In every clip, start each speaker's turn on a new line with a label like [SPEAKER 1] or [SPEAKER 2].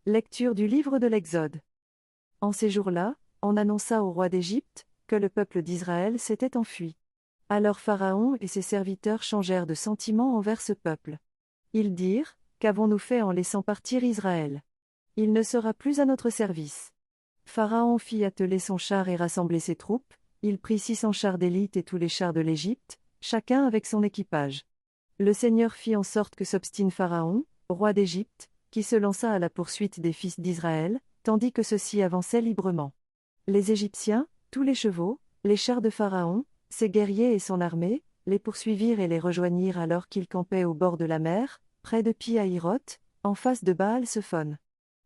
[SPEAKER 1] Lecture du livre de l'Exode. En ces jours-là, on annonça au roi d'Égypte que le peuple d'Israël s'était enfui. Alors Pharaon et ses serviteurs changèrent de sentiment envers ce peuple. Ils dirent: Qu'avons-nous fait en laissant partir Israël? Il ne sera plus à notre service. Pharaon fit atteler son char et rassembler ses troupes. Il prit 600 chars d'élite et tous les chars de l'Égypte, chacun avec son équipage. Le Seigneur fit en sorte que s'obstine Pharaon, roi d'Égypte, qui se lança à la poursuite des fils d'Israël, tandis que ceux-ci avançaient librement. Les Égyptiens, tous les chevaux, les chars de Pharaon, ses guerriers et son armée, les poursuivirent et les rejoignirent alors qu'ils campaient au bord de la mer, près de Pi-Hahiroth, en face de Baal-Sephon.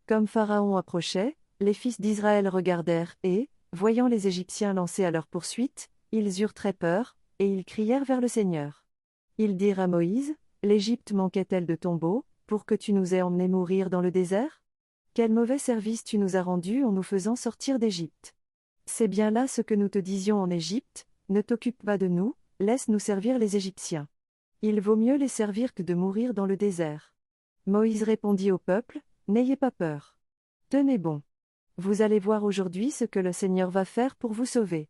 [SPEAKER 1] Comme Pharaon approchait, les fils d'Israël regardèrent et, voyant les Égyptiens lancés à leur poursuite, ils eurent très peur, et ils crièrent vers le Seigneur. Ils dirent à Moïse: L'Égypte manquait-elle de tombeaux, pour que tu nous aies emmenés mourir dans le désert? Quel mauvais service tu nous as rendu en nous faisant sortir d'Égypte. C'est bien là ce que nous te disions en Égypte: ne t'occupe pas de nous, laisse-nous servir les Égyptiens. Il vaut mieux les servir que de mourir dans le désert. Moïse répondit au peuple: N'ayez pas peur. Tenez bon. Vous allez voir aujourd'hui ce que le Seigneur va faire pour vous sauver.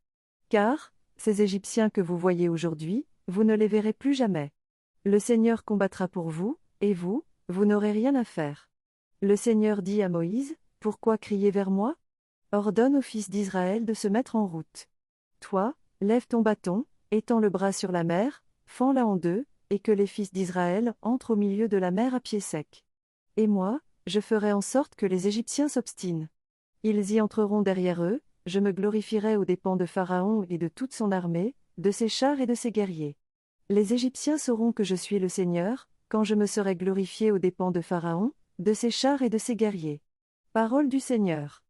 [SPEAKER 1] Car, ces Égyptiens que vous voyez aujourd'hui, vous ne les verrez plus jamais. Le Seigneur combattra pour vous, et vous, vous n'aurez rien à faire. Le Seigneur dit à Moïse: Pourquoi crier vers moi? Ordonne aux fils d'Israël de se mettre en route. Toi, lève ton bâton, étends le bras sur la mer, fends-la en deux, et que les fils d'Israël entrent au milieu de la mer à pied sec. Et moi, je ferai en sorte que les Égyptiens s'obstinent. Ils y entreront derrière eux, je me glorifierai aux dépens de Pharaon et de toute son armée, de ses chars et de ses guerriers. Les Égyptiens sauront que je suis le Seigneur, quand je me serai glorifié aux dépens de Pharaon, de ses chars et de ses guerriers. Parole du Seigneur.